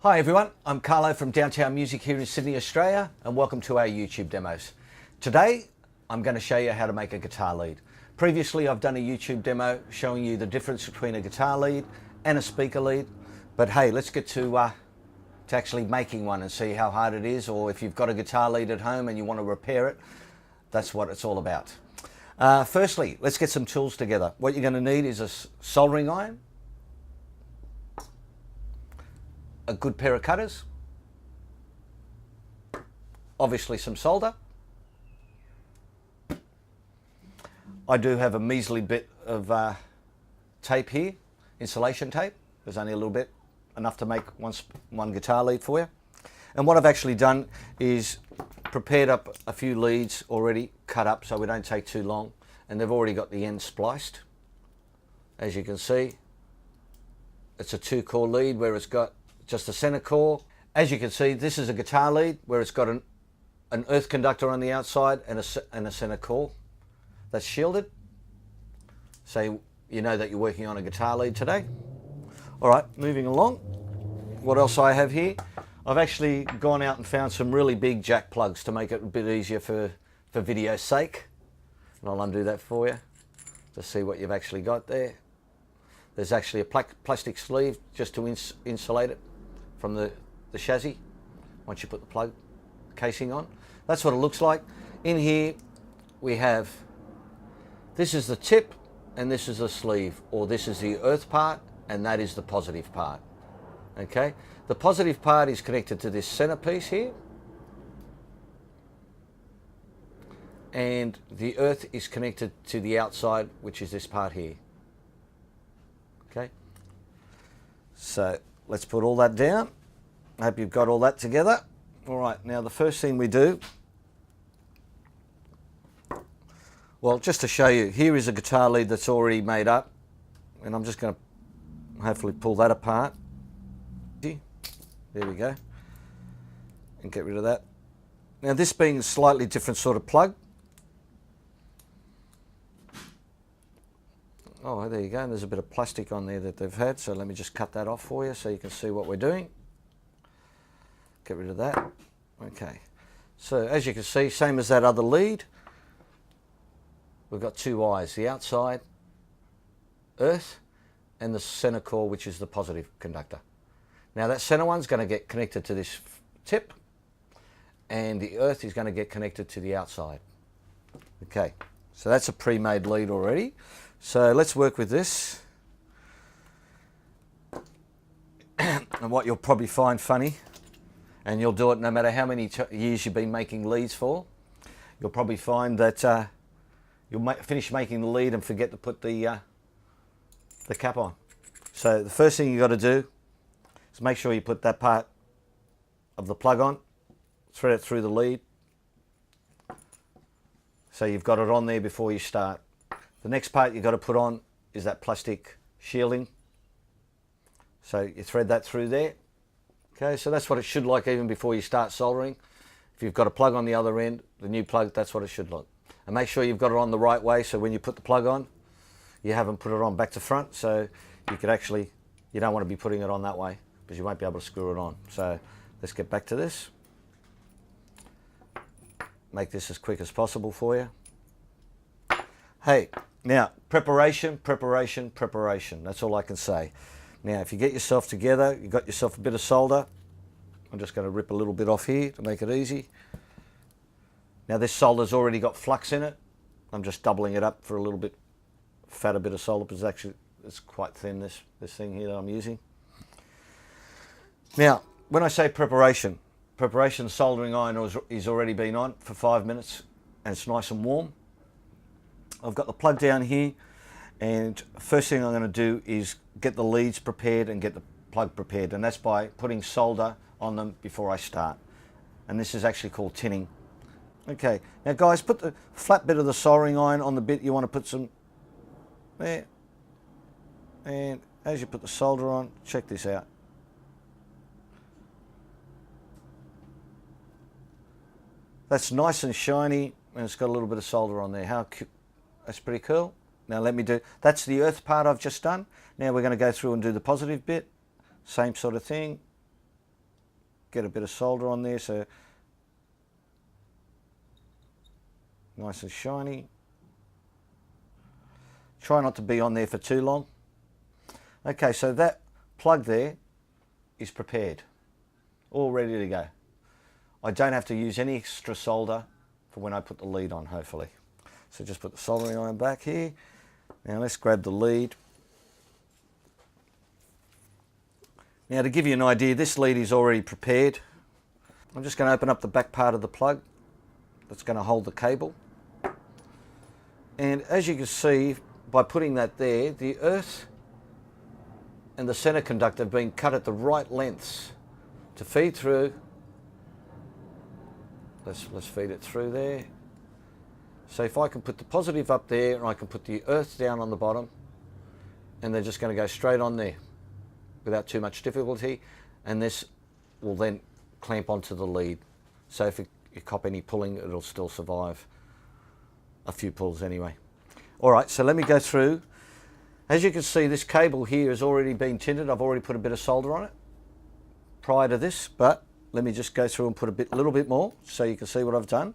Hi everyone, I'm Carlo from Downtown Music here in Sydney, Australia, and welcome to our YouTube demos. Today, I'm going to show you how to make a guitar lead. Previously, I've done a YouTube demo showing you the difference between a guitar lead and a speaker lead. But hey, let's get to actually making one and see how hard it is, or if you've got a guitar lead at home and you want to repair it, that's what it's all about. Firstly, let's get some tools together. What you're going to need is a soldering iron, a good pair of cutters, obviously some solder. I do have a measly bit of tape here, insulation tape. There's only a little bit, enough to make one guitar lead for you. And what I've actually done is prepared up a few leads already cut up so we don't take too long, and they've already got the ends spliced. As you can see, it's a 2-core lead where it's got just a center core. As you can see, this is a guitar lead where it's got an earth conductor on the outside and a center core that's shielded. So you know that you're working on a guitar lead today. All right, moving along. What else I have here? I've actually gone out and found some really big jack plugs to make it a bit easier for video's sake. And I'll undo that for you to see what you've actually got there. There's actually a plastic sleeve just to insulate it from the chassis once you put the plug casing on. That's what it looks like. In here we have, this is the tip and this is the sleeve, or this is the earth part and that is the positive part. Okay, the positive part is connected to this centerpiece here, and the earth is connected to the outside, which is this part here. Okay, so let's put all that down. I hope you've got all that together. All right, now the first thing we do, well, just to show you, here is a guitar lead that's already made up, and I'm just going to hopefully pull that apart. There we go, and get rid of that. Now, this being a slightly different sort of plug. Oh, there you go, and there's a bit of plastic on there that they've had, so let me just cut that off for you so you can see what we're doing. Get rid of that. Okay, so as you can see, same as that other lead, we've got two eyes, the outside earth and the center core, which is the positive conductor. Now that center one's going to get connected to this tip, and the earth is going to get connected to the outside. Okay, so that's a pre-made lead already. So let's work with this. And what you'll probably find funny, and you'll do it no matter how many years you've been making leads for, you'll probably find that you'll finish making the lead and forget to put the cap on. So the first thing you've got to do is make sure you put that part of the plug on, thread it through the lead, so you've got it on there before you start. The next part you've got to put on is that plastic shielding. So you thread that through there. Okay, so that's what it should look like even before you start soldering. If you've got a plug on the other end, the new plug, that's what it should look. And make sure you've got it on the right way, so when you put the plug on, you haven't put it on back to front, so you could actually, you don't want to be putting it on that way because you won't be able to screw it on. So let's get back to this. Make this as quick as possible for you. Hey, now preparation, preparation, preparation. That's all I can say. Now, if you get yourself together, you've got yourself a bit of solder. I'm just going to rip a little bit off here to make it easy. Now this solder's already got flux in it. I'm just doubling it up for a little bit fatter bit of solder, because actually it's quite thin, this thing here that I'm using. Now, when I say preparation, the soldering iron is already been on for 5 minutes and it's nice and warm. I've got the plug down here, and first thing I'm going to do is get the leads prepared and get the plug prepared, and that's by putting solder on them before I start. And this is actually called tinning. Okay, now guys, put the flat bit of the soldering iron on the bit you want to put some there, and as you put the solder on, check this out. That's nice and shiny, and it's got a little bit of solder on there. How cute. That's pretty cool. Now let me do, that's the earth part I've just done. Now we're going to go through and do the positive bit. Same sort of thing. get a bit of solder on there so nice and shiny. Try not to be on there for too long. Okay, so that plug there is prepared, all ready to go. I don't have to use any extra solder for when I put the lead on, hopefully. So just put the soldering iron back here. Now let's grab the lead. Now to give you an idea, this lead is already prepared. I'm just going to open up the back part of the plug that's going to hold the cable. And as you can see, by putting that there, the earth and the center conductor have been cut at the right lengths to feed through. Let's feed it through there. So if I can put the positive up there and I can put the earth down on the bottom, and they're just going to go straight on there without too much difficulty, and this will then clamp onto the lead. So if you cop any pulling, it'll still survive a few pulls anyway. Alright, so let me go through. As you can see, this cable here has already been tinted. I've already put a bit of solder on it prior to this, but let me just go through and put a little bit more so you can see what I've done.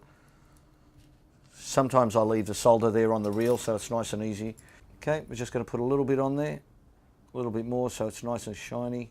Sometimes I leave the solder there on the reel so it's nice and easy. Okay, we're just going to put a little bit on there, a little bit more so it's nice and shiny.